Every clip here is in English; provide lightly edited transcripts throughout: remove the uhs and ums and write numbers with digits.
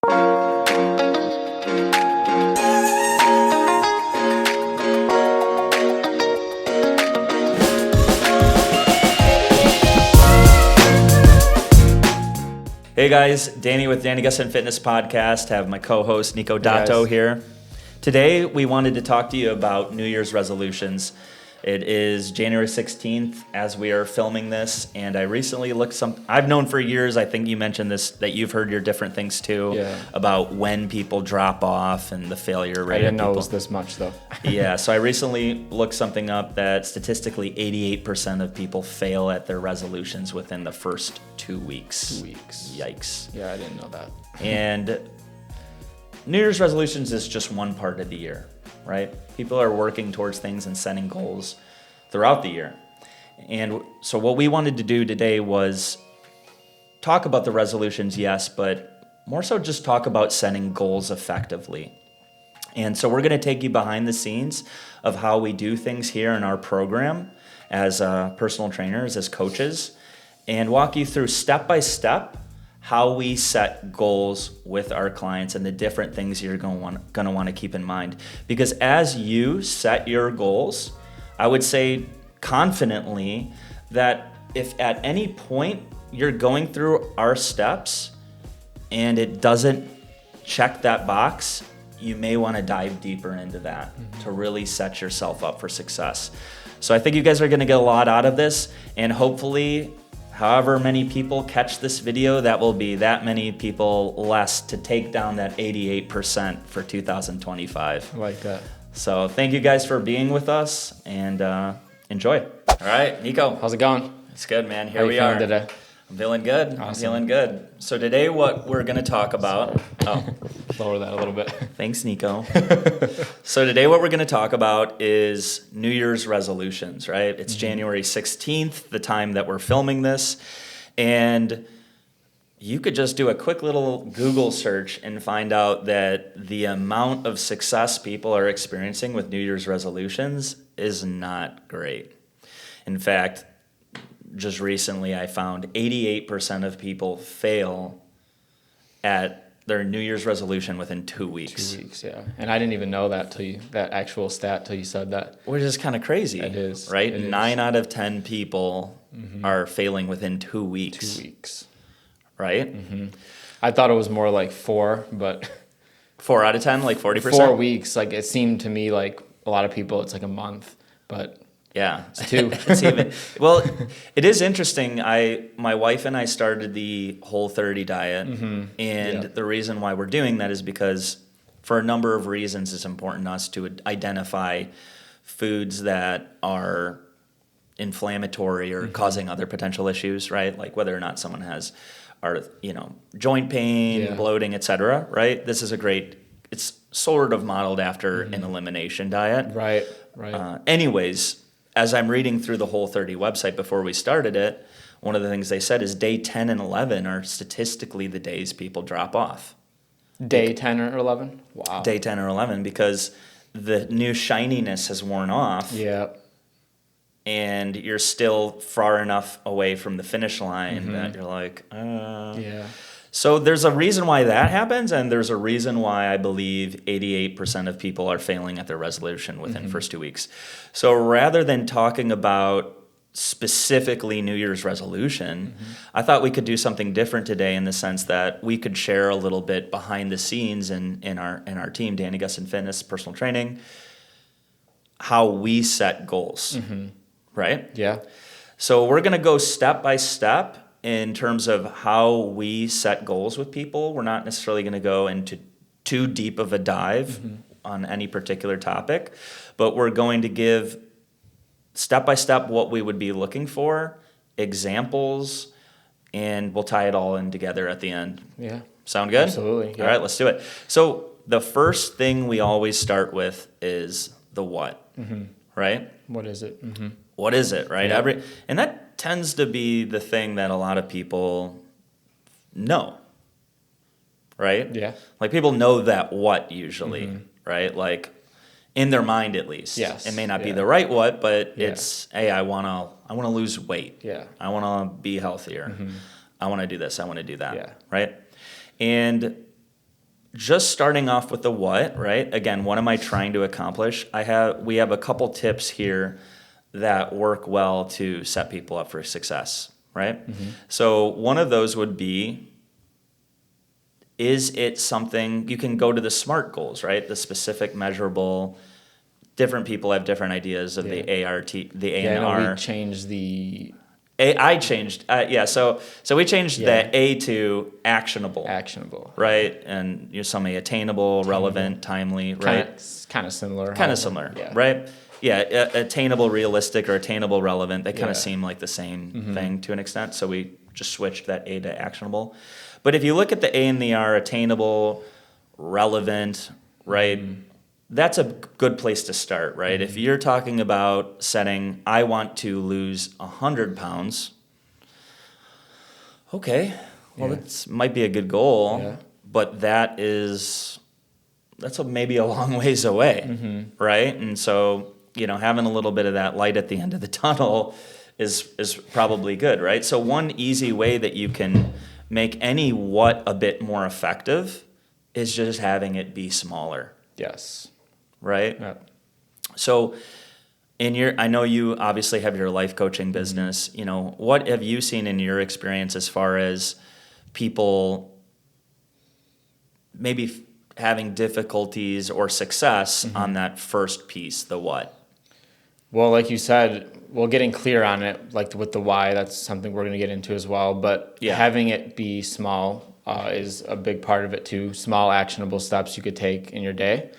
Hey guys, Danny with Danny Gus and Fitness Podcast. Have my co-host Nico Dato here. Today we wanted to talk to you about New Year's resolutions. It is January 16th as we are filming this, and I recently looked I've known for years, I think you mentioned this, that you've heard your different things too, about when people drop off and the failure rate. I didn't know it was this much though. Yeah, so I recently looked something up that statistically 88% of people fail at their resolutions within the first 2 weeks. 2 weeks. Yikes. Yeah, I didn't know that. And New Year's resolutions is just one part of the year, right? People are working towards things and setting goals throughout the year. And so what we wanted to do today was talk about the resolutions, yes, but more so just talk about setting goals effectively. And so we're going to take you behind the scenes of how we do things here in our program as personal trainers, as coaches, and walk you through step by step how we set goals with our clients and the different things you're going to want to keep in mind. Because as you set your goals, I would say confidently that if at any point you're going through our steps and it doesn't check that box, you may want to dive deeper into that to really set yourself up for success. So I think you guys are going to get a lot out of this, and hopefully however many people catch this video, that will be that many people less to take down that 88% for 2025. I like that. So thank you guys for being with us, and enjoy. All right, Nico. How's it going? It's good, man. Here How we you are. feeling today? I'm feeling good. Awesome. I'm feeling good. So today what we're going to talk about... Oh, Lower that a little bit. thanks, Nico. So today what we're going to talk about is New Year's resolutions, right? It's January 16th, the time that we're filming this. And you could just do a quick little Google search and find out that the amount of success people are experiencing with New Year's resolutions is not great. In fact, just recently I found 88% of people fail at their New Year's resolution within 2 weeks. 2 weeks, yeah. And I didn't even know that that actual stat till you said that. Which is kind of crazy. It is. Right? It 9 is. out of 10 people are failing within 2 weeks. 2 weeks. Right? I thought it was more like 4, but 4 out of 10, like 40%? 4 weeks, like it seemed to me like a lot of people it's like a month, but yeah. it's 2. It's even, well, it is interesting. My wife and I started the Whole30 diet, and the reason why we're doing that is because for a number of reasons it's important to us to identify foods that are inflammatory or causing other potential issues, right? Like whether or not someone has joint pain, bloating, etc., right? This is it's sort of modeled after an elimination diet. Right. Anyways, as I'm reading through the Whole30 website before we started it, one of the things they said is day 10 and 11 are statistically the days people drop off. Day 10 or 11? Wow. Day 10 or 11 because the new shininess has worn off. Yeah. And you're still far enough away from the finish line that you're like, Yeah. So there's a reason why that happens, and there's a reason why I believe 88% of people are failing at their resolution within the first 2 weeks. So rather than talking about specifically New Year's resolution, I thought we could do something different today in the sense that we could share a little bit behind the scenes in our team, Danny Gus and Fitness, personal training, how we set goals, right? Yeah. So we're going to go step by step in terms of how we set goals with people. We're not necessarily going to go into too deep of a dive on any particular topic, but we're going to give step by step what we would be looking for, examples, and we'll tie it all in together at the end. Yeah. Sound good? Absolutely. Yeah. All right, let's do it. So the first thing we always start with is the what, right? What is it? What is it, right? Yeah. And that tends to be the thing that a lot of people know, right? Yeah. Like people know that what usually, right? Like in their mind at least. Yes. It may not be Yeah. the right what, but Yeah. it's, hey, I wanna lose weight. Yeah. I wanna be healthier. I wanna do this, I wanna do that. Yeah. Right? And just starting off with the what, right? Again, what am I trying to accomplish? We have a couple tips here that work well to set people up for success, right? So one of those would be, is it something you can go to the SMART goals, right? The specific, measurable. Different people have different ideas of the ART, the A and I know R. we changed the I changed, So we changed the A to actionable, right? And something attainable, relevant, timely, right? Kind of similar. Kind of similar, right? Yeah, attainable, realistic, or attainable, relevant. They kind of seem like the same thing to an extent. So we just switched that A to actionable. But if you look at the A and the R, attainable, relevant, right? That's a good place to start, right? If you're talking about setting, I want to lose 100 pounds, okay, well, that might be a good goal, but that's maybe a long ways away, right? And so, having a little bit of that light at the end of the tunnel is probably good, right? So one easy way that you can make any what a bit more effective is just having it be smaller. Yes. Right? Yeah. So I know you obviously have your life coaching business. What have you seen in your experience as far as people maybe having difficulties or success on that first piece, the what? Well, like you said, getting clear on it, like with the why, that's something we're going to get into as well. But having it be small is a big part of it too. Small, actionable steps you could take in your day.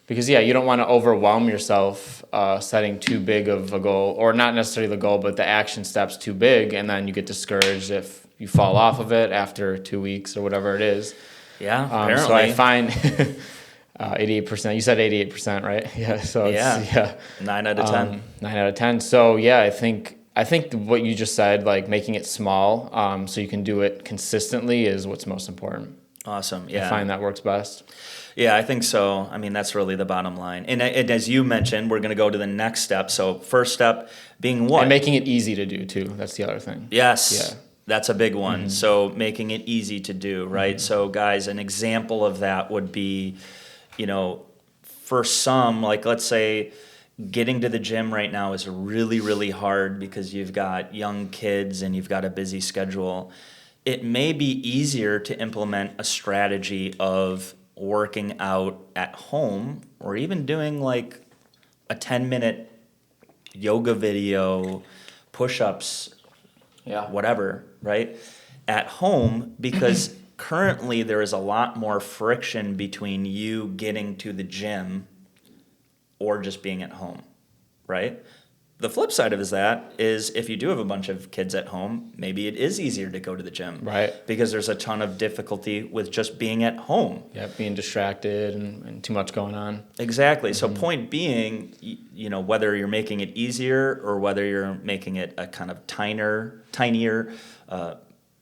Because, you don't want to overwhelm yourself setting too big of a goal, or not necessarily the goal, but the action steps too big, and then you get discouraged if you fall off of it after 2 weeks or whatever it is. Yeah, apparently. So I find 88%, you said 88%, right? Yeah, so it's, 9 out of 10. 9 out of 10. So, I think what you just said, like making it small so you can do it consistently is what's most important. Awesome, yeah. I find that works best. Yeah, I think so. I mean, that's really the bottom line. And as you mentioned, we're going to go to the next step. So first step being what? And making it easy to do, too. That's the other thing. Yes. Yeah. That's a big one. So making it easy to do, right? So guys, an example of that would be, for some, like let's say getting to the gym right now is really, really hard because you've got young kids and you've got a busy schedule. It may be easier to implement a strategy of working out at home, or even doing like a 10-minute yoga video, push-ups, whatever, right? At home, because currently there is a lot more friction between you getting to the gym or just being at home, right? The flip side of that is if you do have a bunch of kids at home, maybe it is easier to go to the gym. Right. Because there's a ton of difficulty with just being at home. Yeah, being distracted and too much going on. Exactly. So point being, whether you're making it easier or whether you're making it a kind of tinier,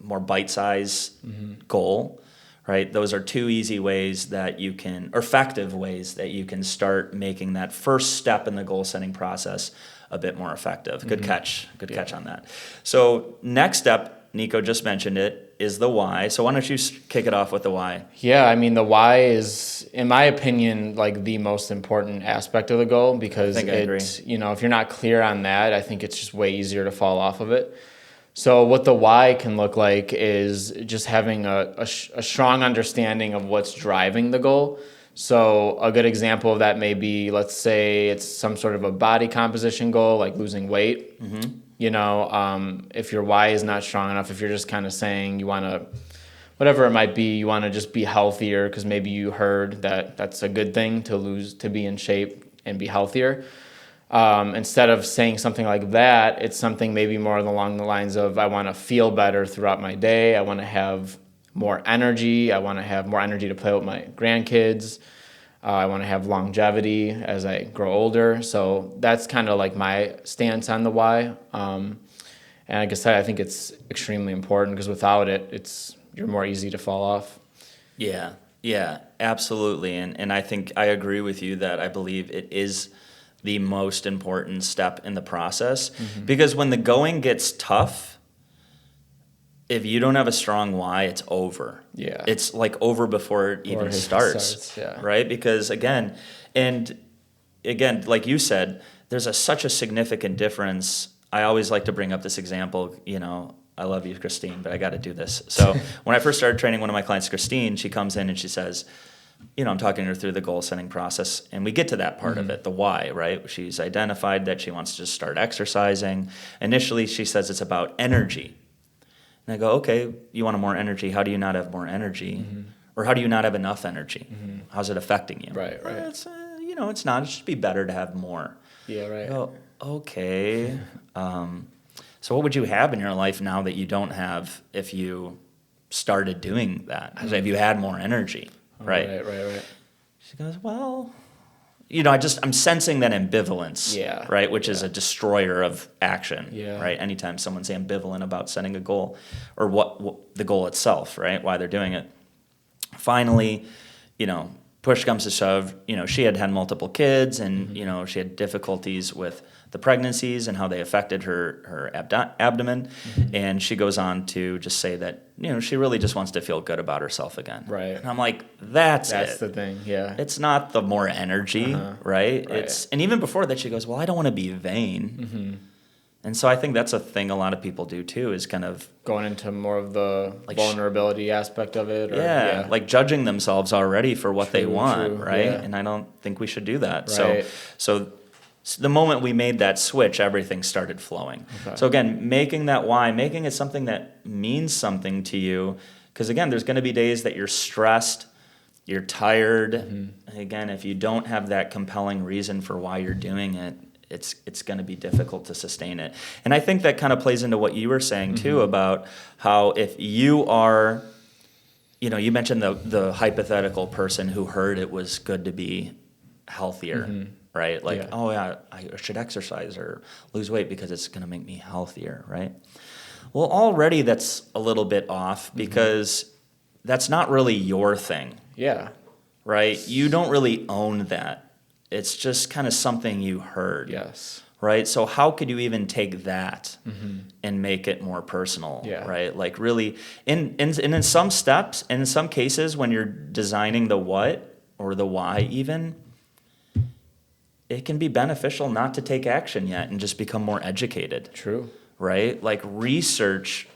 more bite-sized goal, right? Those are two easy ways that you can, or effective ways that you can start making that first step in the goal-setting process a bit more effective. Good catch. Good catch on that. So next step, Nico just mentioned it, is the why. So why don't you kick it off with the why? Yeah, I mean, the why is, in my opinion, like the most important aspect of the goal, because I agree. if you're not clear on that, I think it's just way easier to fall off of it. So what the why can look like is just having a strong understanding of what's driving the goal. So a good example of that may be, let's say it's some sort of a body composition goal, like losing weight. If your why is not strong enough, if you're just kind of saying you want to, whatever it might be, you want to just be healthier because maybe you heard that that's a good thing to be in shape and be healthier. Instead of saying something like that, it's something maybe more along the lines of, I want to feel better throughout my day. I want to have more energy. I want to have more energy to play with my grandkids. I want to have longevity as I grow older. So that's kind of like my stance on the why. And like I said, I think it's extremely important because without it, you're more easy to fall off. Yeah, absolutely. And I think I agree with you that I believe it is the most important step in the process. Because when the going gets tough, if you don't have a strong why, it's over. Yeah. It's like over before it even starts. Yeah. Right? Because again, like you said, there's such a significant difference. I always like to bring up this example, I love you, Christine, but I got to do this. So when I first started training one of my clients, Christine, she comes in and she says, I'm talking to her through the goal setting process, and we get to that part of it, the why, right? She's identified that she wants to just start exercising. Initially, she says it's about energy. And I go, okay, you want more energy. How do you not have more energy? Or how do you not have enough energy? How's it affecting you? Right. It's, it's not. It should be better to have more. Yeah, right. I go, okay. So what would you have in your life now that you don't have if you started doing that? If you had more energy, right? Right. She goes, well, I'm sensing that ambivalence, Yeah. right? Which is a destroyer of action, Yeah. right? Anytime someone's ambivalent about setting a goal or what the goal itself, right? Why they're doing it. Finally, push comes to shove, she had multiple kids and, she had difficulties with the pregnancies and how they affected her abdomen. And she goes on to just say that, she really just wants to feel good about herself again. Right. And I'm like, that's it. the thing, yeah. It's not the more energy, right? And even before that, she goes, well, I don't want to be vain. And so I think that's a thing a lot of people do too, is kind of going into more of the vulnerability aspect of it. Or, like judging themselves already for what they want, right? Yeah. And I don't think we should do that. Right. So the moment we made that switch, everything started flowing. Okay. So again, making that why, making it something that means something to you, because again, there's going to be days that you're stressed, you're tired. Again, if you don't have that compelling reason for why you're doing it, it's going to be difficult to sustain it. And I think that kind of plays into what you were saying too about how if you are, you mentioned the hypothetical person who heard it was good to be healthier, right? Like, oh yeah, I should exercise or lose weight because it's going to make me healthier, right? Well, already that's a little bit off because that's not really your thing. Yeah. Right? You don't really own that. It's just kind of something you heard. Yes. Right? So how could you even take that and make it more personal? Yeah. Right? Like really, in some steps, and in some cases when you're designing the what or the why even, it can be beneficial not to take action yet and just become more educated. True. Right? Like research,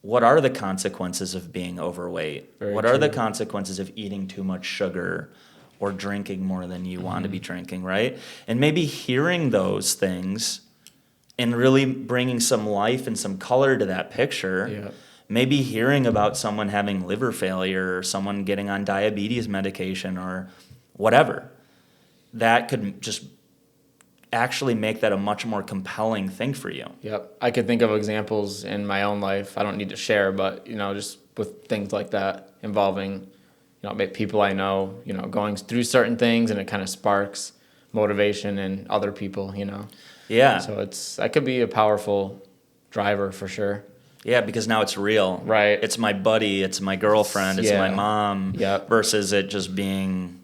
what are the consequences of being overweight? Very what true. are the consequences of eating too much sugar or drinking more than you want to be drinking, right? And maybe hearing those things and really bringing some life and some color to that picture. Yeah. Maybe hearing about someone having liver failure or someone getting on diabetes medication or whatever. That could just actually make that a much more compelling thing for you. Yep. I could think of examples in my own life. I don't need to share, but, just with things like that involving, people I know, going through certain things, and it kind of sparks motivation in other people, Yeah. So that could be a powerful driver for sure. Yeah, because now it's real. Right. It's my buddy, it's my girlfriend, it's my mom, versus it just being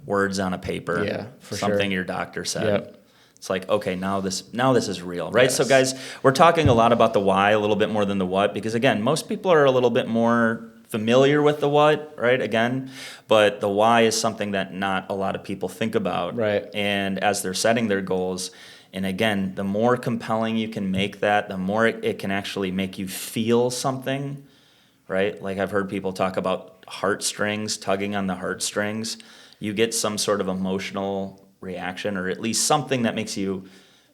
words on a paper. Yeah, for something sure. your doctor said. Yep. It's like, okay, now this is real, right? Yes. So guys, we're talking a lot about the why, a little bit more than the what, because again, most people are a little bit more familiar with the what, right? Again, but the why is something that not a lot of people think about. Right. And as they're setting their goals, and again, the more compelling you can make that, the more it can actually make you feel something, right? Like I've heard people talk about heartstrings, tugging on the heartstrings. You get some sort of emotional reaction, or at least something that makes you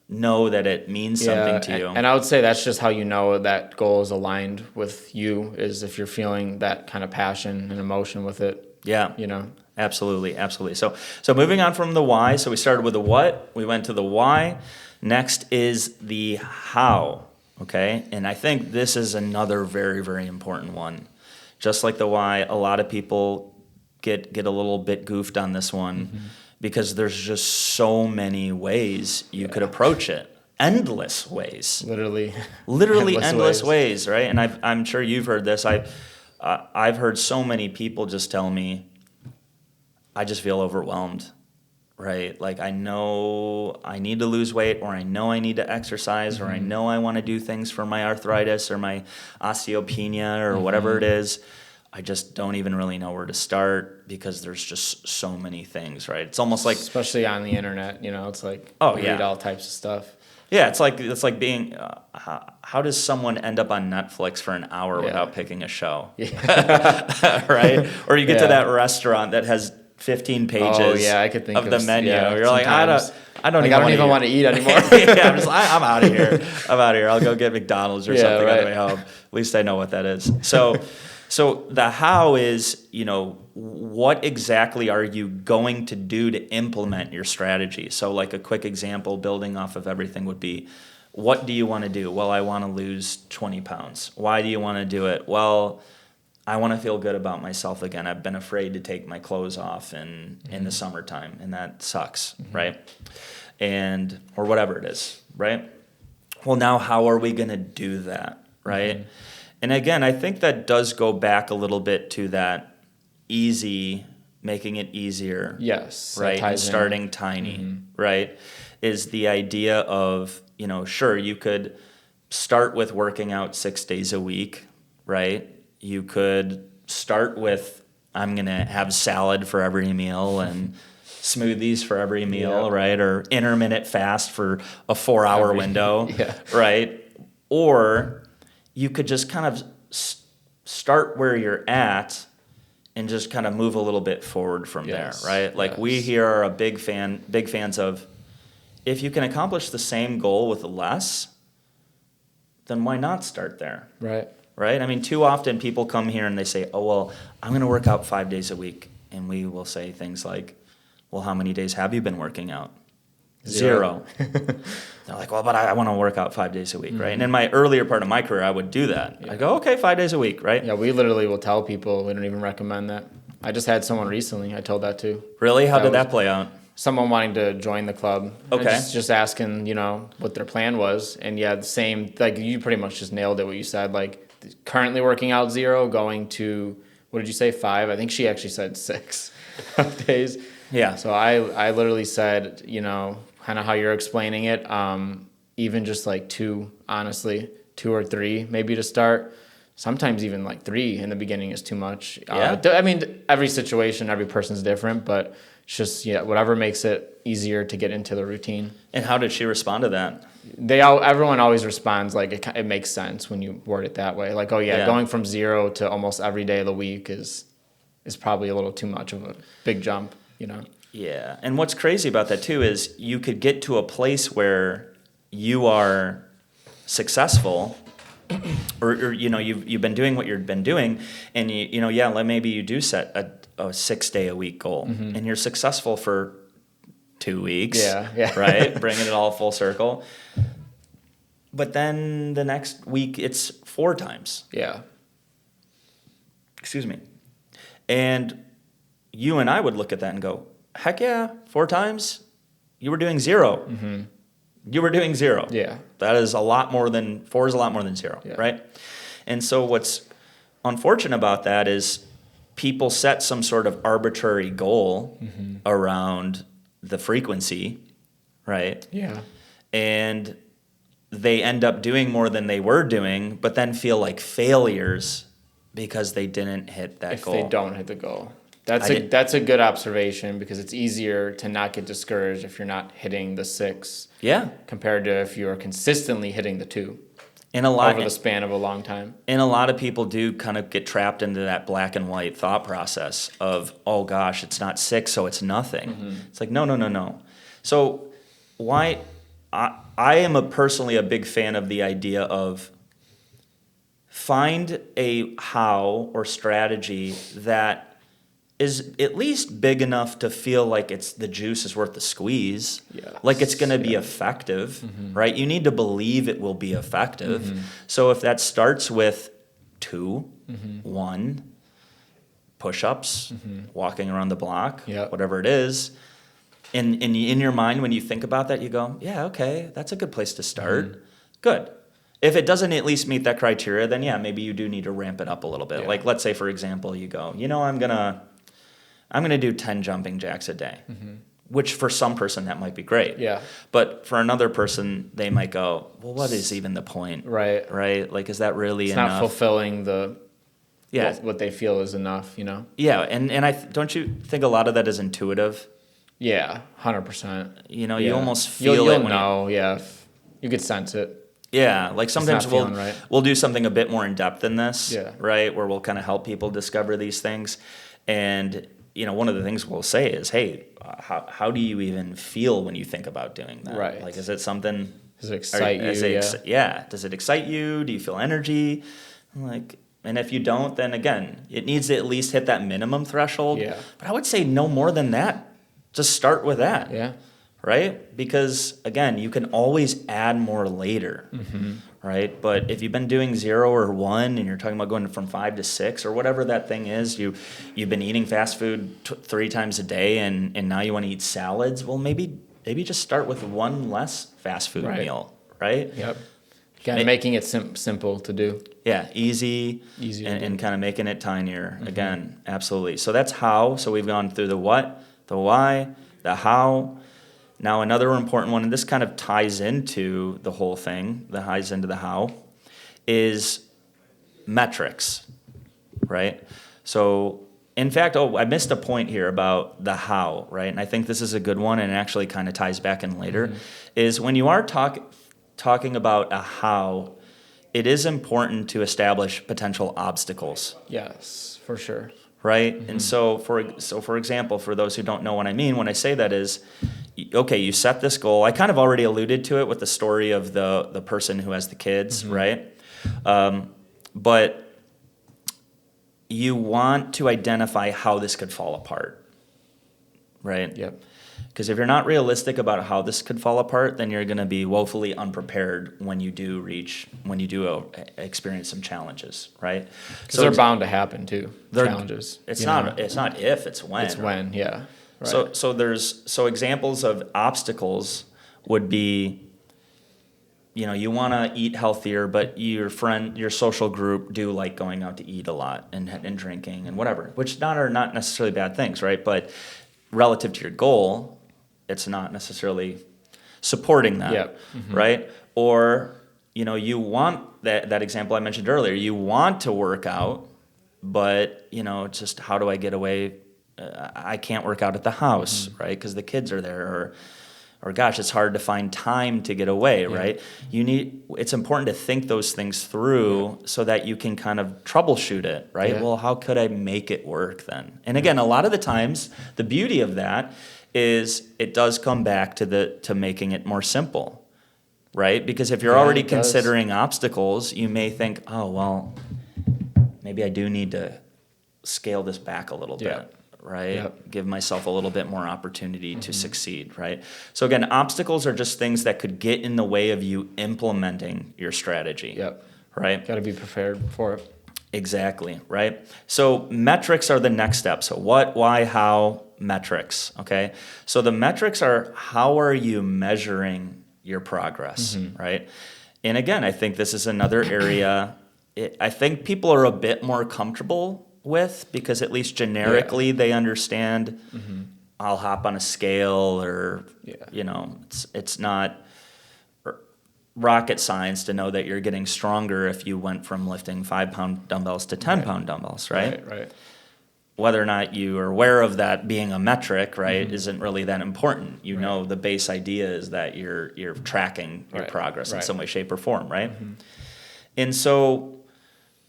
know that it means something to you. And I would say that's just how you know that goal is aligned with you, is if you're feeling that kind of passion and emotion with it. Yeah. Absolutely. So moving on from the why. So we started with the what, we went to the why. Next is the how. Okay. And I think this is another very, very important one. Just like the why, a lot of people get a little bit goofed on this one because there's just so many ways you could approach it. Endless ways. Literally endless ways, right? And I'm sure you've heard this. I've heard so many people just tell me, I just feel overwhelmed. right? Like I know I need to lose weight, or I know I need to exercise, or I know I want to do things for my arthritis or my osteopenia or whatever it is. I just don't even really know where to start because there's just so many things, right? It's almost like, especially on the internet, it's like Oh, you yeah. read all types of stuff. yeah, it's like being, how does someone end up on Netflix for an hour Yeah. without picking a show, Yeah. right? Or you get to Yeah. that restaurant that has 15 pages Oh yeah, I could think of the menu. Yeah, You're like, I sometimes. don't Like, even want to eat anymore. Yeah, I'm out of here. I'm out of here. I'll go get McDonald's or Yeah, something on the right. way home. At least I know what that is. So the how is, what exactly are you going to do to implement your strategy? So like a quick example building off of everything would be, what do you want to do? Well, I want to lose 20 pounds. Why do you want to do it? Well, I want to feel good about myself again. I've been afraid to take my clothes off in the summertime, and that sucks, right? Or whatever it is, right? Well, now how are we going to do that, right? And again, I think that does go back a little bit to that making it easier. Yes. Right, and starting tiny, right, is the idea of, sure, you could start with working out 6 days a week, right? You could start with, I'm going to have salad for every meal and smoothies for every meal, right? Or intermittent fast for a 4-hour window, right? Or you could just kind of start where you're at and just kind of move a little bit forward from there, right? Like we here are big fans of, if you can accomplish the same goal with less, then why not start there? Right? I mean, too often people come here and they say, oh, well, I'm going to work out 5 days a week. And we will say things like, well, how many days have you been working out? 0. They're like, well, but I want to work out 5 days a week, right? And in my earlier part of my career, I would do that. I go, okay, 5 days a week, right? Yeah, we literally will tell people, we don't even recommend that. I just had someone recently, I told that too. Really? How did that play out? Someone wanting to join the club. Okay. Just asking, what their plan was. And yeah, the same, like you pretty much just nailed it, what you said. Like currently working out 0, going to, what did you say, 5? I think she actually said 6 days. Yeah. So I literally said, kind of how you're explaining it, even just like 2, honestly, 2 or 3 maybe to start. Sometimes even like 3 in the beginning is too much. Yeah. I mean, every situation, every person's different, but it's just, whatever makes it easier to get into the routine. And how did she respond to that? Everyone always responds like it makes sense when you word it that way. Like, oh yeah, going from 0 to almost every day of the week is probably a little too much of a big jump, Yeah, and what's crazy about that too is you could get to a place where you are successful, or you've been doing what you've been doing, and maybe you do set a 6 day a week goal, and you're successful for 2 weeks, right, bringing it all full circle. But then the next week it's 4 times. Yeah. Excuse me, and you and I would look at that and go, heck yeah, 4 times? You were doing 0. You were doing 0. Yeah. That is a lot more than, 4 is a lot more than 0, right? And so what's unfortunate about that is people set some sort of arbitrary goal around the frequency, right? Yeah. And they end up doing more than they were doing, but then feel like failures because they didn't hit that goal. If they don't hit the goal. That's a good observation, because it's easier to not get discouraged if you're not hitting the 6. Yeah. Compared to if you're consistently hitting the 2 over the span of a long time. And a lot of people do kind of get trapped into that black and white thought process of, oh gosh, it's not 6, so it's nothing. It's like, no. So why I am personally a big fan of the idea of find a how or strategy that is at least big enough to feel like the juice is worth the squeeze, like it's going to be effective, right? You need to believe it will be effective. So if that starts with 2, 1 push-ups, walking around the block, whatever it is, and in your mind when you think about that, you go, yeah, okay, that's a good place to start. Good. If it doesn't at least meet that criteria, then yeah, maybe you do need to ramp it up a little bit. Like let's say, for example, you go, I'm gonna do 10 jumping jacks a day. which for some person that might be great. Yeah. But for another person, they might go, well, what is even the point? Right. Right? Like, is that really It's enough? not fulfilling Yeah. what they feel is enough, you know? Yeah. And don't you think a lot of that is intuitive? Yeah, 100%. You know, Yeah. you almost feel you'll it when know, yeah. You could sense it. Yeah, like sometimes not we'll feeling right. we'll do something a bit more in depth than this, Yeah. right? Where we'll kind of help people discover these things, and one of the things we'll say is, hey, how do you even feel when you think about doing that? Right. Like, is it something? Does it excite you? Yeah. Does it excite you? Do you feel energy? Like, and if you don't, then again, it needs to at least hit that minimum threshold. Yeah. But I would say no more than that. Just start with that. Yeah. Right? Because again, you can always add more later, right? But if you've been doing 0 or 1 and you're talking about going from 5 to 6 or whatever that thing is, you've been eating fast food 3 times a day and now you want to eat salads, well, maybe just start with one less fast food meal, right? Yep. Kind of making it simple to do. Yeah, easy and kind of making it tinier. Again, absolutely. So that's how. So we've gone through the what, the why, the how. Now, another important one, and this kind of ties into the whole thing, that ties into the how, is metrics, right? So, in fact, I missed a point here about the how, right? And I think this is a good one, and it actually kind of ties back in later, is when you are talking about a how, it is important to establish potential obstacles. Yes, for sure. Right? And so for example, for those who don't know what I mean, when I say that is, okay, you set this goal. I kind of already alluded to it with the story of the person who has the kids, right? But you want to identify how this could fall apart, right? Yep. Because if you're not realistic about how this could fall apart, then you're going to be woefully unprepared when you do experience some challenges, right? Because they're bound to happen too. Challenges. It's not if, it's when. It's when, yeah. Right. So examples of obstacles would be, you want to eat healthier, but your social group do like going out to eat a lot and drinking and whatever, which are not necessarily bad things, right? But relative to your goal, it's not necessarily supporting that, right? Or, you want that example I mentioned earlier, you want to work out, but, it's just how do I get away? I can't work out at the house, right? Because the kids are there, or gosh, it's hard to find time to get away, right? It's important to think those things through so that you can kind of troubleshoot it, right? Well, how could I make it work then? And again, a lot of the times, the beauty of that is it does come back to making it more simple, right? Because if you're already considering obstacles, you may think, oh, well, maybe I do need to scale this back a little bit. Right? Yep. Give myself a little bit more opportunity to succeed, right? So again, obstacles are just things that could get in the way of you implementing your strategy. Yep. Right? Got to be prepared for it. Exactly, right? So metrics are the next step. So what, why, how, metrics, okay? So the metrics are how are you measuring your progress, right? And again, I think this is another area I think people are a bit more comfortable with, because at least generically they understand I'll hop on a scale, or it's not rocket science to know that you're getting stronger if you went from lifting 5-pound dumbbells to 10-pound dumbbells, right? Right. Whether or not you are aware of that being a metric, right, isn't really that important. You know, the base idea is that you're tracking your progress in some way, shape, or form, right? And so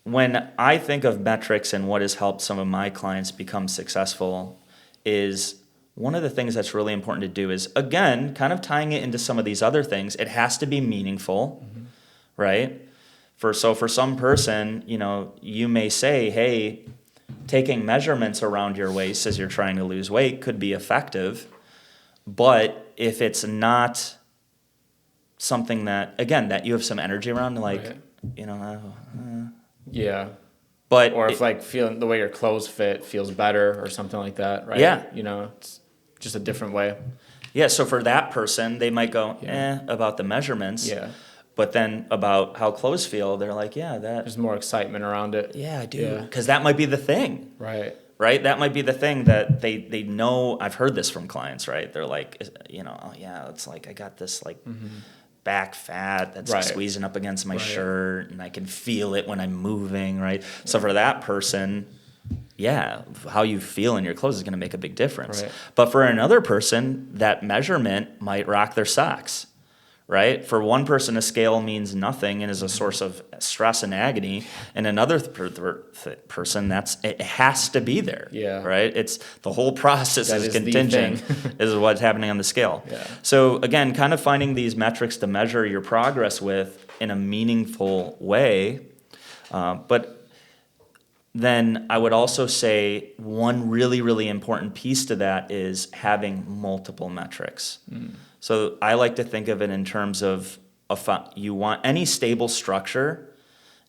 when I think of metrics and what has helped some of my clients become successful, is one of the things that's really important to do is, again, kind of tying it into some of these other things, it has to be meaningful, right? For some person, you may say, hey, taking measurements around your waist as you're trying to lose weight could be effective, but if it's not something that, again, that you have some energy around, like, Yeah. But or if feeling the way your clothes fit feels better or something like that, right? Yeah. It's just a different way. Yeah, so for that person, they might go, about the measurements. Yeah. But then about how clothes feel, they're like, There's more excitement around it. Yeah, I do. Because that might be the thing. Right. right? That might be the thing that they know. I've heard this from clients, right? They're like, oh yeah, it's like I got this like back fat that's Right. squeezing up against my Right. shirt, and I can feel it when I'm moving, right? So for that person, yeah, how you feel in your clothes is going to make a big difference. Right. But for another person, that measurement might rock their socks, right? For one person, a scale means nothing and is a source of stress and agony. And another person, it has to be there, Yeah. right? It's the whole process That is is the contingent, thing. is what's happening on the scale. Yeah. So again, kind of finding these metrics to measure your progress with in a meaningful way, but then I would also say one really, really important piece to that is having multiple metrics. So I like to think of it in terms of you want any stable structure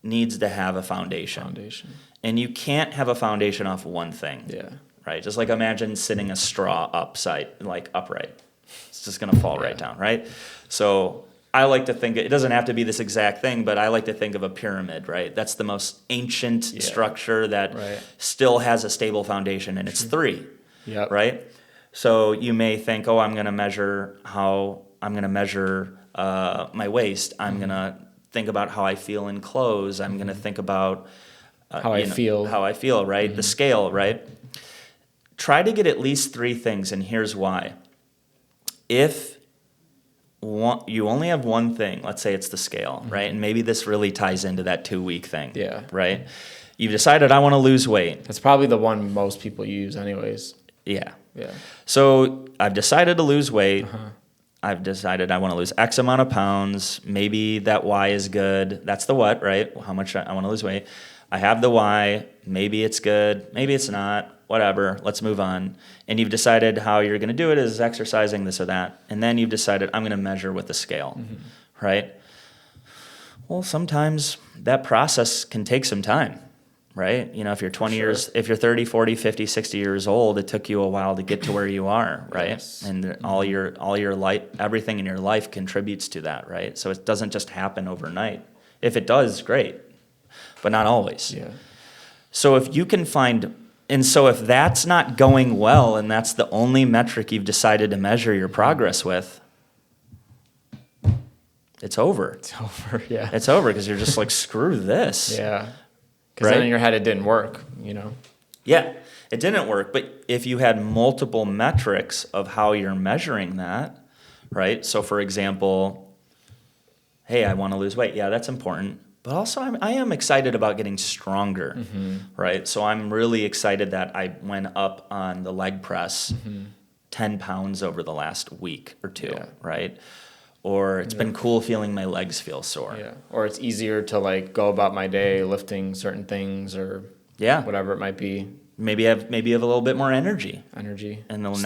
needs to have a foundation. And you can't have a foundation off one thing. Yeah. Right? Just like imagine sitting a straw upright. It's just going to fall right down, right? So I like to think, it doesn't have to be this exact thing, but I like to think of a pyramid, right? That's the most ancient structure that still has a stable foundation, and it's 3, right? So you may think, I'm going to measure my waist. I'm going to think about how I feel in clothes. I'm going to think about how I feel, right? The scale, right? Try to get at least 3 things, and here's why. If you only have one thing, let's say it's the scale, right? And maybe this really ties into that 2-week thing, right? You've decided I want to lose weight. That's probably the one most people use anyways. Yeah. Yeah. So I've decided to lose weight. I've decided I want to lose X amount of pounds. Maybe that Y is good. That's the what, right? How much I want to lose weight. I have the Y. Maybe it's good. Maybe it's not. Whatever. Let's move on. And you've decided how you're going to do it is exercising this or that. And then you've decided I'm going to measure with the scale, right? Well, sometimes that process can take some time, right? If you're 20 years, if you're 30, 40, 50, 60 years old, it took you a while to get to where you are, right? Yes. And all your life, everything in your life contributes to that, right? So it doesn't just happen overnight. If it does, great, but not always. Yeah. So if you can if that's not going well and that's the only metric you've decided to measure your progress with, it's over. It's over, yeah. It's over because you're just like, screw this. Yeah. Because then in your head it didn't work, Yeah, it didn't work. But if you had multiple metrics of how you're measuring that, right? So for example, hey, I want to lose weight. Yeah, that's important. But also I am excited about getting stronger, right? So I'm really excited that I went up on the leg press 10 pounds over the last week or 2, right? Or it's been cool feeling my legs feel sore. Yeah. Or it's easier to go about my day lifting certain things or whatever it might be. Maybe you have a little bit more energy. And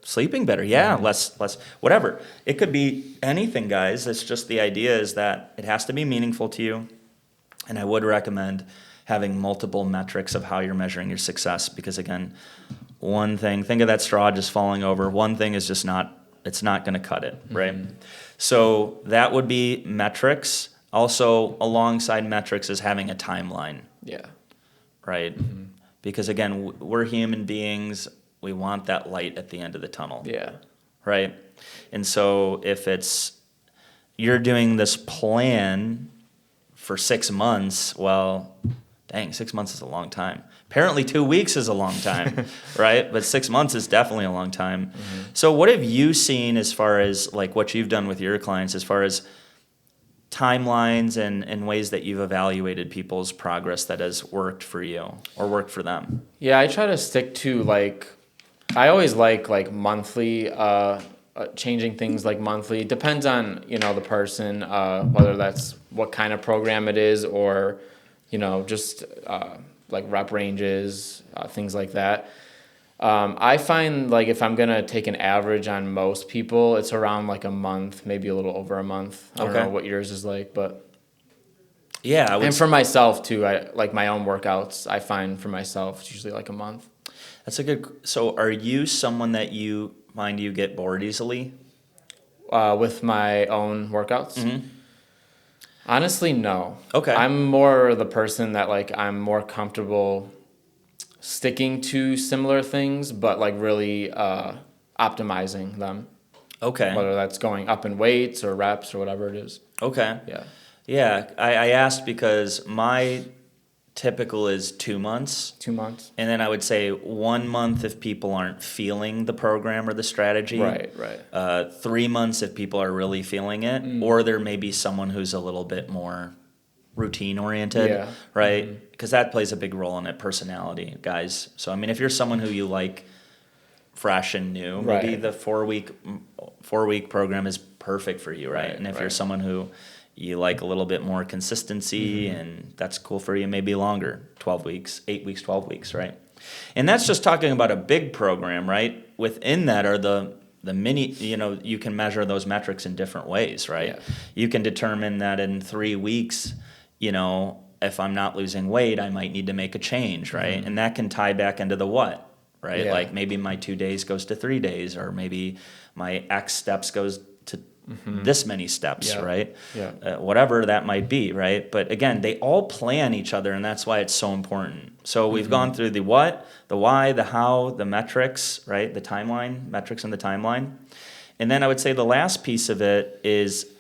sleeping better. Yeah, less whatever. It could be anything, guys. It's just the idea is that it has to be meaningful to you. And I would recommend having multiple metrics of how you're measuring your success because again, one thing, think of that straw just falling over. One thing is just it's not going to cut it, right? So that would be metrics. Also, alongside metrics is having a timeline. Yeah. Right? Because again, we're human beings. We want that light at the end of the tunnel. Yeah. Right? And so if you're doing this plan for 6 months, well, dang, 6 months is a long time. Apparently 2 weeks is a long time, right? But 6 months is definitely a long time. So what have you seen as far as what you've done with your clients as far as timelines and ways that you've evaluated people's progress that has worked for you or worked for them? Yeah, I try to stick to I always like monthly, changing things monthly. Depends on, the person, whether that's what kind of program it is or, just rep ranges, things like that. I find if I'm going to take an average on most people, it's around a month, maybe a little over a month. I don't know what yours is but yeah. And for myself too, I my own workouts, I find for myself, it's usually a month. So are you someone that you find you get bored easily? With my own workouts? Honestly, no. Okay. I'm more the person that I'm more comfortable sticking to similar things, but like really optimizing them. Okay. Whether that's going up in weights or reps or whatever it is. Okay. Yeah. Yeah, I asked because my typical is 2 months. 2 months. And then I would say 1 month if people aren't feeling the program or the strategy. Right. 3 months if people are really feeling it. Or there may be someone who's a little bit more routine oriented, Yeah. right? Because that plays a big role in it, personality, guys. So, I mean, if you're someone who you like fresh and new, maybe Right. the 4-week program is perfect for you, right? And if you're someone who you like a little bit more consistency and that's cool for you, maybe longer, 12 weeks, 8 weeks, 12 weeks, right? And that's just talking about a big program, right? Within that are the mini, you can measure those metrics in different ways, right? Yeah. You can determine that in 3 weeks, if I'm not losing weight, I might need to make a change, right? And that can tie back into the what, right? Yeah. Like maybe my 2 days goes to 3 days, or maybe my X steps goes to this many steps, right? Yeah. Whatever that might be, right? But again, they all play on each other, and that's why it's so important. So we've gone through the what, the why, the how, the metrics, right? The timeline, metrics and the timeline. And then I would say the last piece of it is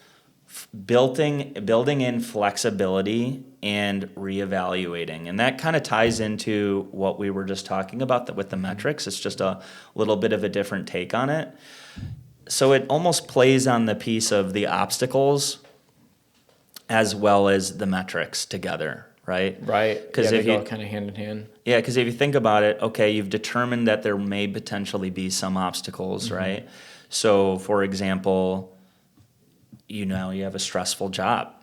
building in flexibility and reevaluating. And that kind of ties into what we were just talking about with the metrics. It's just a little bit of a different take on it. So it almost plays on the piece of the obstacles as well as the metrics together, right? Right. Because they go kind of hand in hand. Yeah, because if you think about it, okay, you've determined that there may potentially be some obstacles, right? So, for example, you have a stressful job,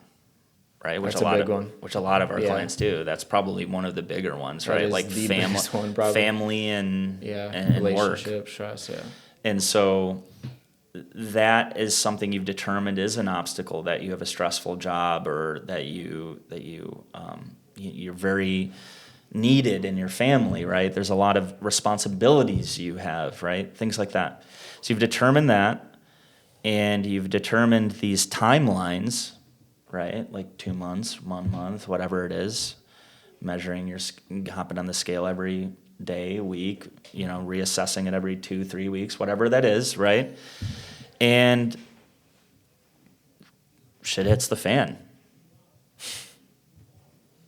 right? That's a big one. Which a lot of our clients do. That's probably one of the bigger ones, That right? is Like the biggest one, probably. family and relationship work. stress. Yeah. And so that is something you've determined is an obstacle, that you have a stressful job, or that you're very needed in your family, right? There's a lot of responsibilities you have, right? Things like that. So you've determined that, and you've determined these timelines, right? Like 2 months, 1 month, whatever it is, measuring hopping on the scale every day, week, reassessing it every 2-3 weeks, whatever that is, right? And shit hits the fan.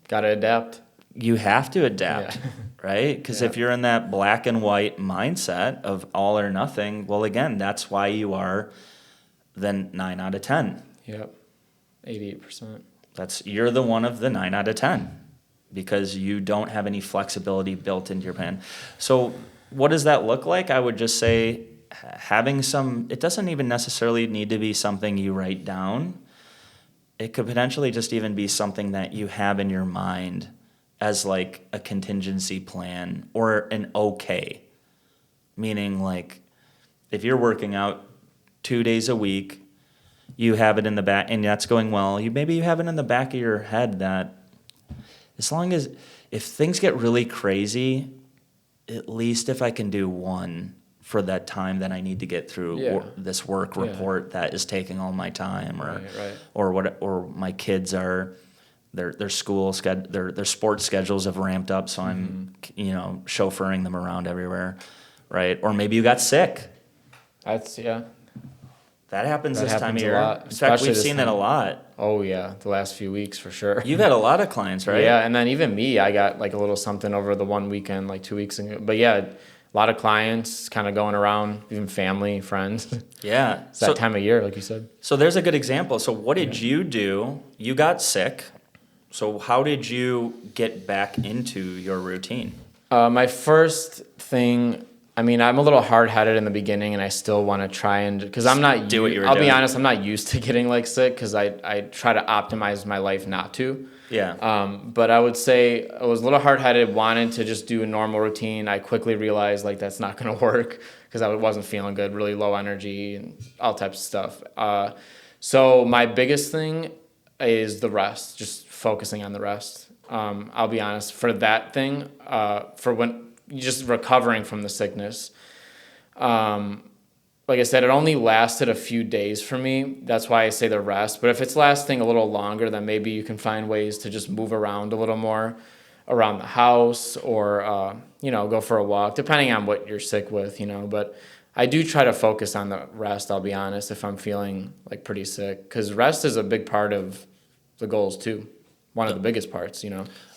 Got to adapt. You have to adapt, right? Because if you're in that black and white mindset of all or nothing, well, again, that's why you are then 9 out of 10. Yep. 88%. You're the one of the 9 out of 10 because you don't have any flexibility built into your plan. So what does that look like? I would just say it doesn't even necessarily need to be something you write down. It could potentially just even be something that you have in your mind as like a contingency plan or an okay. Meaning like if you're working out 2 days a week, you have it in the back and that's going well, maybe you have it in the back of your head that as long as if things get really crazy, at least if I can do one for that time that I need to get through this work report that is taking all my time, or my kids are their sports schedules have ramped up, so I'm chauffeuring them around everywhere, right? Or maybe you got sick. That happens this time of year. In fact, we've seen that a lot. Oh, yeah, the last few weeks for sure. You've had a lot of clients, right? Yeah, and then even me, I got like a little something over the one weekend, like 2 weeks ago. But yeah, a lot of clients kind of going around, even family, friends. Yeah. It's that time of year, like you said. So there's a good example. So what did you do? You got sick. So how did you get back into your routine? My first thing, I'm a little hard-headed in the beginning, and I still want to try and, because I'm not, I'll be honest, I'm not used to getting like sick, because I try to optimize my life not to. Yeah. But I would say I was a little hard-headed, wanted to just do a normal routine. I quickly realized like that's not going to work, because I wasn't feeling good, really low energy and all types of stuff. So my biggest thing is the rest, just focusing on the rest. I'll be honest, for that thing, for when just recovering from the sickness, like I said, it only lasted a few days for me. That's why I say the rest. But if it's lasting a little longer, then maybe you can find ways to just move around a little more. around the house or, go for a walk, depending on what you're sick with, But I do try to focus on the rest, I'll be honest, if I'm feeling like pretty sick. Because rest is a big part of the goals too. One of the biggest parts,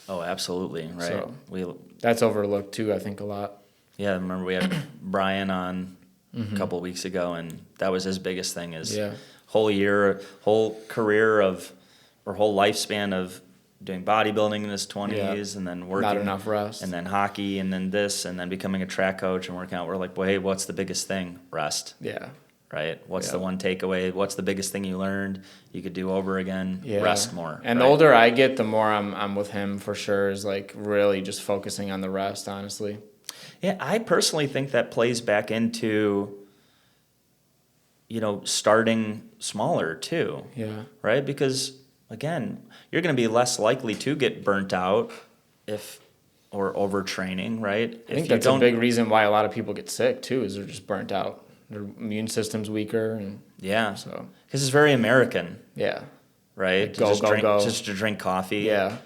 Oh, absolutely. Right. So that's overlooked too, I think, a lot. Yeah, I remember we had Brian on a couple of weeks ago, and that was his biggest thing is whole career or whole lifespan of doing bodybuilding in his 20s and then working. Not enough rest. And then hockey and then this and then becoming a track coach and working out. We're like, well, hey, what's the biggest thing? Rest. Yeah. Right? What's the one takeaway? What's the biggest thing you learned you could do over again? Yeah. Rest more. And the older I get, the more I'm with him for sure, is like really just focusing on the rest, honestly. Yeah, I personally think that plays back into, starting smaller too. Yeah. Right? Because, again, you're going to be less likely to get burnt out or overtraining, right? I think that's a big reason why a lot of people get sick too, is they're just burnt out. Their immune system's weaker. So. Because it's very American. Yeah. Right? Go. Just to drink coffee. Yeah.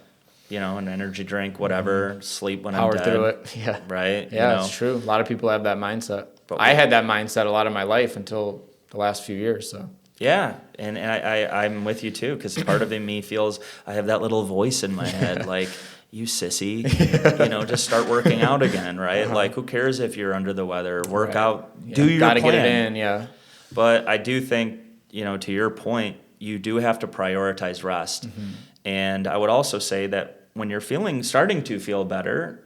An energy drink, whatever, sleep when Power I'm dead. through it, yeah. Right? Yeah, it's true. A lot of people have that mindset. But I had that mindset a lot of my life until the last few years, so. Yeah, and I'm with you too, because part of me feels I have that little voice in my head, like, you sissy, just start working out again, right? Like, who cares if you're under the weather? Work out, do your plan. Gotta get it in, yeah. But I do think, to your point, you do have to prioritize rest. Mm-hmm. And I would also say that when you're starting to feel better,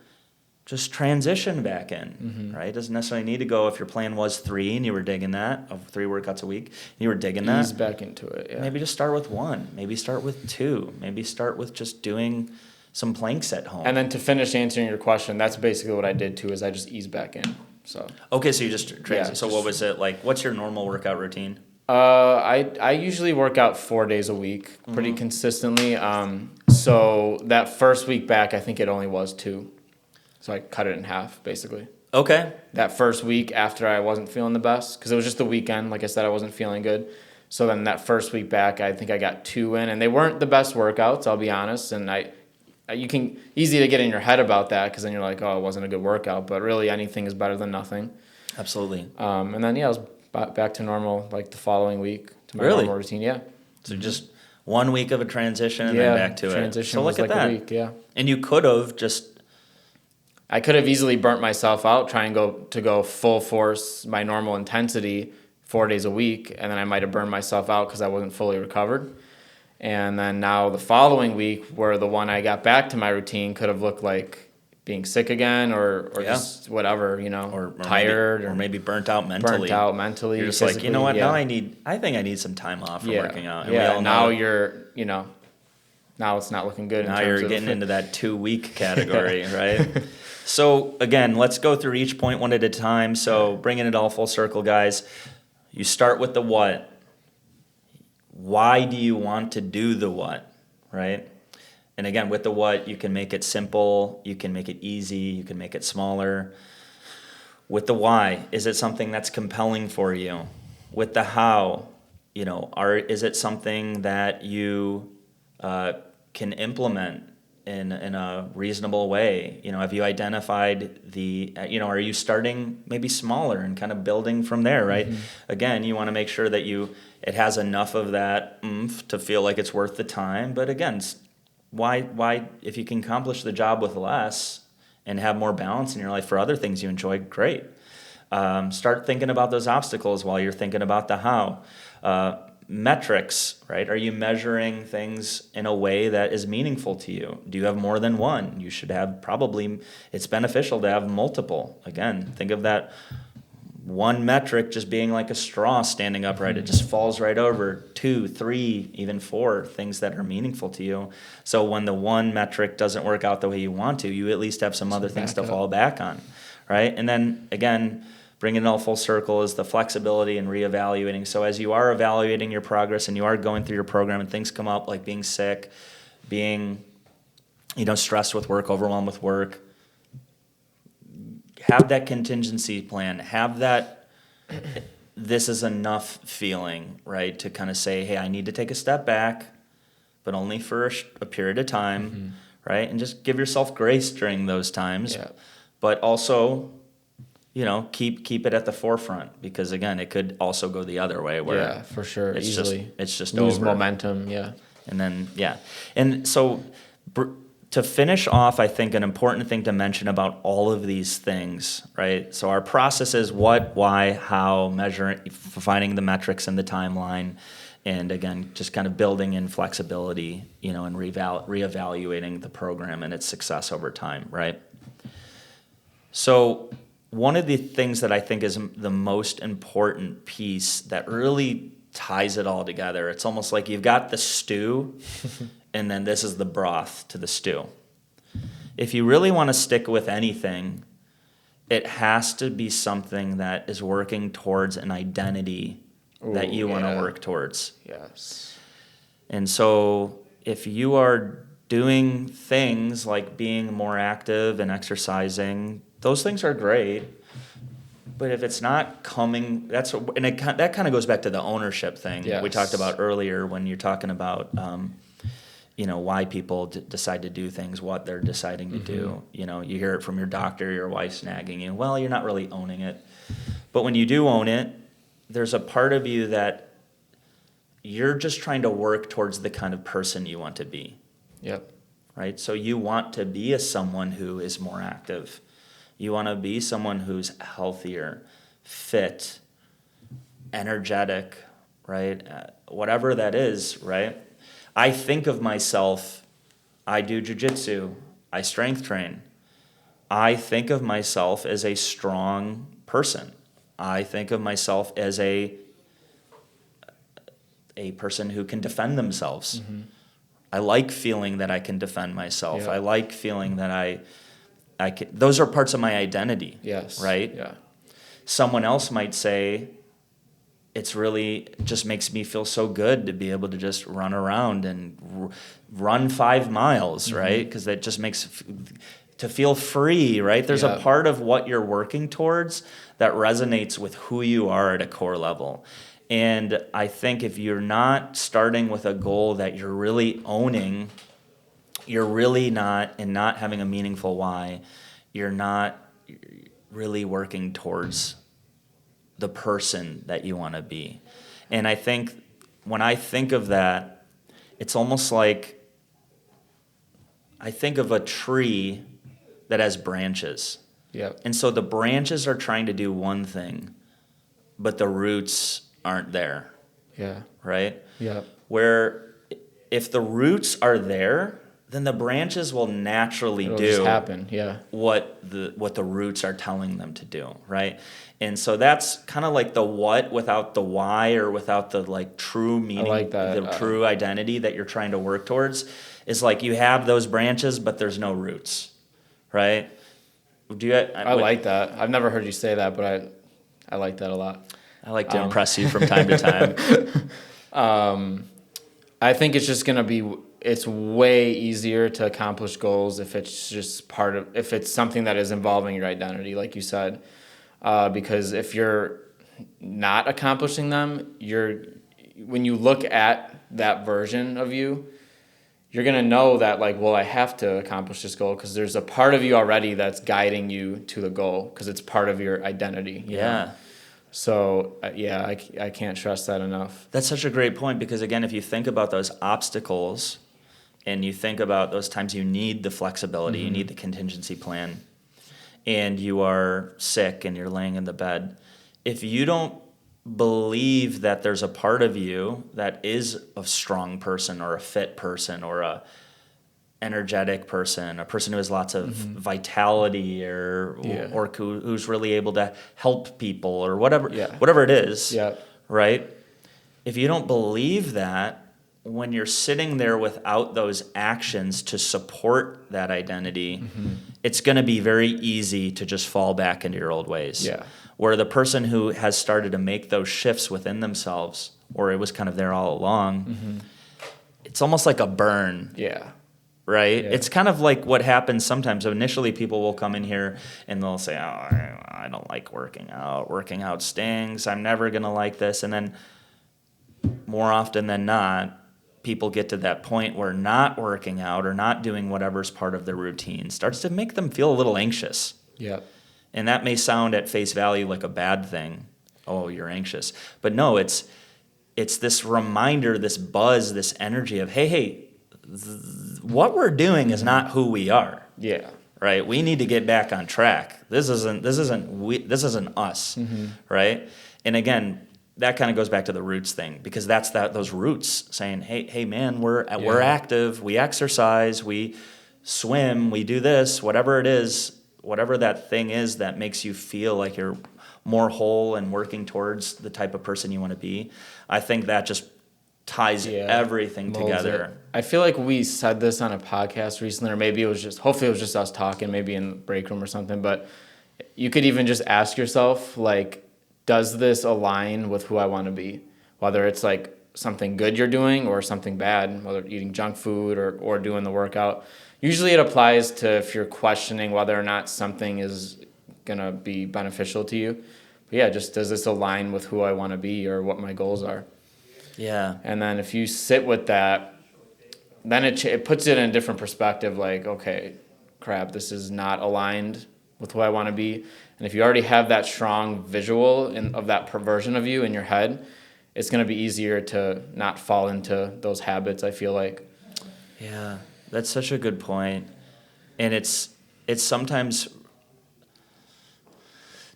just transition back in, right? It doesn't necessarily need to go if your plan was 3 and you were digging that, of 3 workouts a week, and you were digging that. Ease back into it, yeah. Maybe just start with 1. Maybe start with 2. Maybe start with just doing some planks at home. And then to finish answering your question, that's basically what I did too, is I just eased back in. So. Okay, so you just transition. So what was it like? What's your normal workout routine? I usually work out 4 days a week pretty consistently. So that first week back, I think it only was 2. So I cut it in half, basically. Okay. That first week after I wasn't feeling the best, because it was just the weekend. Like I said, I wasn't feeling good. So then that first week back, I think I got 2 in, and they weren't the best workouts, I'll be honest. And you can easy to get in your head about that, because then you're like, oh, it wasn't a good workout. But really, anything is better than nothing. Absolutely. And then I was back to normal like the following week to my normal routine. Yeah. So just 1 week of a transition and then back to transition it. So look was at like that. a week, yeah. And you could have I could have easily burnt myself out trying to go full force, my normal intensity 4 days a week, and then I might have burned myself out because I wasn't fully recovered. And then now the following week, where the one I got back to my routine could have looked like being sick again or just whatever, or tired or maybe burnt out mentally. You're just like, you know what? Now I think I need some time off from working out. And yeah. Now now it's not looking good. Now you're getting into that 2-week category, right? So again, let's go through each point one at a time. So bringing it all full circle, guys. You start with the what. Why do you want to do the what, right? And again, with the what, you can make it simple, you can make it easy, you can make it smaller. With the why, is it something that's compelling for you? With the how, is it something that you can implement in a reasonable way? Have you identified are you starting maybe smaller and kind of building from there, right? Mm-hmm. Again, you want to make sure that it has enough of that oomph to feel like it's worth the time. But again, why if you can accomplish the job with less and have more balance in your life for other things you enjoy, great. Start thinking about those obstacles while you're thinking about the how. Metrics, right? Are you measuring things in a way that is meaningful to you? Do you have more than one? You should have it's beneficial to have multiple. Again, think of that one metric just being like a straw standing upright. It just falls right over 2, 3, even 4 things that are meaningful to you. So when the one metric doesn't work out the way you want to, you at least have some other things to fall back on, right? And then again, bringing it all full circle is the flexibility and reevaluating. So as you are evaluating your progress and you are going through your program and things come up like being sick, being stressed with work, overwhelmed with work, have that contingency plan. Have that this is enough feeling, right? To kind of say, hey, I need to take a step back, but only for a period of time, right? And just give yourself grace during those times, Yeah. but also, keep it at the forefront, because again, it could also go the other way where Yeah, for sure. it's Easily. just Lose over. momentum. Yeah. And then, yeah. And so to finish off, I think an important thing to mention about all of these things, right? So our process is what, why, how, measuring, finding the metrics and the timeline. And again, just kind of building in flexibility, and reevaluating the program and its success over time, right? So one of the things that I think is the most important piece that really ties it all together, it's almost like you've got the stew, and then this is the broth to the stew. If you really want to stick with anything, it has to be something that is working towards an identity that you want to work towards. Yes. And so if you are doing things like being more active and exercising, those things are great. But if it's not coming, that kind of goes back to the ownership thing that we talked about earlier when you're talking about, why people decide to do things, what they're deciding to do. You hear it from your doctor, your wife's nagging you. Well, you're not really owning it. But when you do own it, there's a part of you that you're just trying to work towards the kind of person you want to be. Yep. Right? So you want to be someone who is more active. You want to be someone who's healthier, fit, energetic, right? Whatever that is, right? I think of myself, I do jujitsu, I strength train. I think of myself as a strong person. I think of myself as a person who can defend themselves. I like feeling that I can defend myself. Yeah. I like feeling that I can, those are parts of my identity. Yes. Right? Yeah. Someone else might say, it just makes me feel so good to be able to just run around and run 5 miles, right? Because that just makes to feel free, right? There's a part of what you're working towards that resonates with who you are at a core level. And I think if you're not starting with a goal that you're really owning, you're really not, and not having a meaningful why, you're not really working towards the person that you want to be. And I think when I think of that, it's almost like I think of a tree that has branches. Yep. And so the branches are trying to do one thing, but the roots aren't there. Yeah. Right? Yep. Where if the roots are there, then the branches will naturally It'll do just happen. Yeah. what the roots are telling them to do, right? And so that's kind of like the what without the why, or without the like true meaning, I like that. the true identity that you're trying to work towards, is like you have those branches, but there's no roots, right? I like that. I've never heard you say that, but I like that a lot. I like to impress you from time to time. I think it's just gonna be. It's way easier to accomplish goals if it's just if it's something that is involving your identity, like you said. Because if you're not accomplishing them, when you look at that version of you, you're going to know that, like, well, I have to accomplish this goal because there's a part of you already that's guiding you to the goal because it's part of your identity. You know? So, I can't stress that enough. That's such a great point, because, again, if you think about those obstacles and you think about those times you need the flexibility, you need the contingency plan, and you are sick and you're laying in the bed, if you don't believe that there's a part of you that is a strong person or a fit person or a energetic person, a person who has lots of vitality or who's really able to help people or whatever it is, right? If you don't believe that, when you're sitting there without those actions to support that identity, it's going to be very easy to just fall back into your old ways. Yeah. Where the person who has started to make those shifts within themselves, or it was kind of there all along, it's almost like a burn. Yeah. Right? Yeah. It's kind of like what happens sometimes. Initially, people will come in here and they'll say, oh, I don't like working out. Working out stinks. I'm never going to like this. And then more often than not, people get to that point where not working out or not doing whatever's part of their routine starts to make them feel a little anxious. Yeah. And that may sound at face value like a bad thing. Oh, you're anxious. But no, it's this reminder, this buzz, this energy of, hey, what we're doing is not who we are. Yeah. Right? We need to get back on track. This isn't us. Right? And again, that kind of goes back to the roots thing, because that's those roots saying, hey man, we're active, we exercise, we swim, we do this, whatever it is, whatever that thing is that makes you feel like you're more whole and working towards the type of person you want to be. I think that just ties everything together. I feel like we said this on a podcast recently, or maybe hopefully it was just us talking, maybe in the break room or something, but you could even just ask yourself, like, does this align with who I want to be? Whether it's like something good you're doing or something bad, whether eating junk food or doing the workout. Usually it applies to if you're questioning whether or not something is going to be beneficial to you. But yeah, just does this align with who I want to be or what my goals are? Yeah. And then if you sit with that, then it puts it in a different perspective, like, okay, crap, this is not aligned with who I want to be. And if you already have that strong visual of that perversion of you in your head, it's going to be easier to not fall into those habits, I feel like. Yeah, that's such a good point. And it's sometimes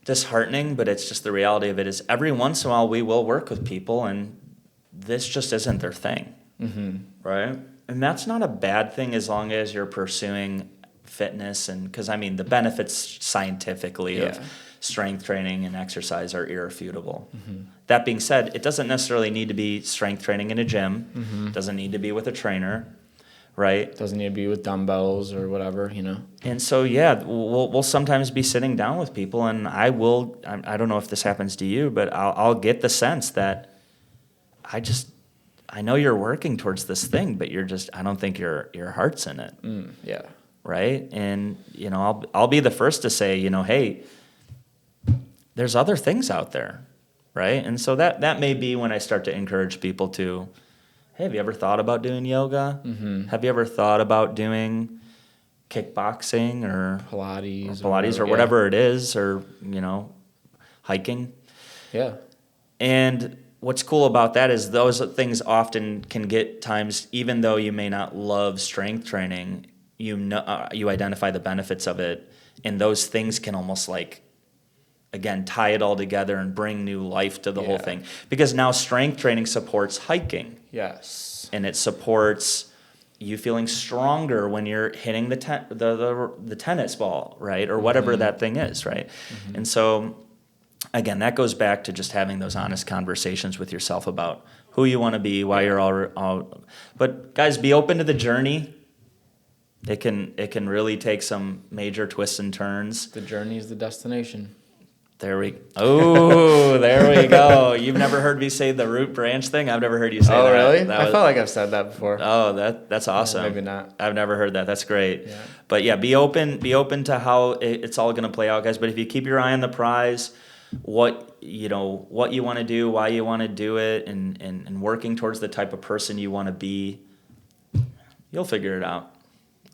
disheartening, but it's just the reality of it is every once in a while we will work with people and this just isn't their thing, right? And that's not a bad thing as long as you're pursuing fitness, and because I mean the benefits scientifically of strength training and exercise are irrefutable. That being said, it doesn't necessarily need to be strength training in a gym. It doesn't need to be with a trainer, right? It doesn't need to be with dumbbells or whatever, And so we'll sometimes be sitting down with people, and I don't know if this happens to you, but I'll get the sense that I know you're working towards this thing, but I don't think your heart's in it. Yeah. Right? And, I'll be the first to say, hey, there's other things out there, right? And so that may be when I start to encourage people to, hey, have you ever thought about doing yoga? Have you ever thought about doing kickboxing or Pilates or whatever it is, or, hiking? Yeah. And what's cool about that is those things often can get times, even though you may not love strength training, you identify the benefits of it, and those things can almost again tie it all together and bring new life to the whole thing, because now strength training supports hiking. Yes. And it supports you feeling stronger when you're hitting the tennis ball, right, or whatever that thing is, right? And so again, that goes back to just having those honest conversations with yourself about who you want to be, why you're all. But guys, be open to the journey. It can really take some major twists and turns. The journey is the destination. There we go. You've never heard me say the root branch thing? I've never heard you say that. Oh, really? I felt like I've said that before. Oh, that's awesome. Maybe not. I've never heard that. That's great. Yeah. But yeah, be open to how it's all going to play out, guys. But if you keep your eye on the prize, what you want to do, why you want to do it, and working towards the type of person you want to be, you'll figure it out.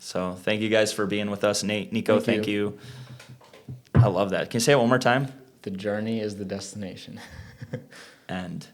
So thank you guys for being with us. Nate, Nico, thank you. I love that. Can you say it one more time? The journey is the destination. And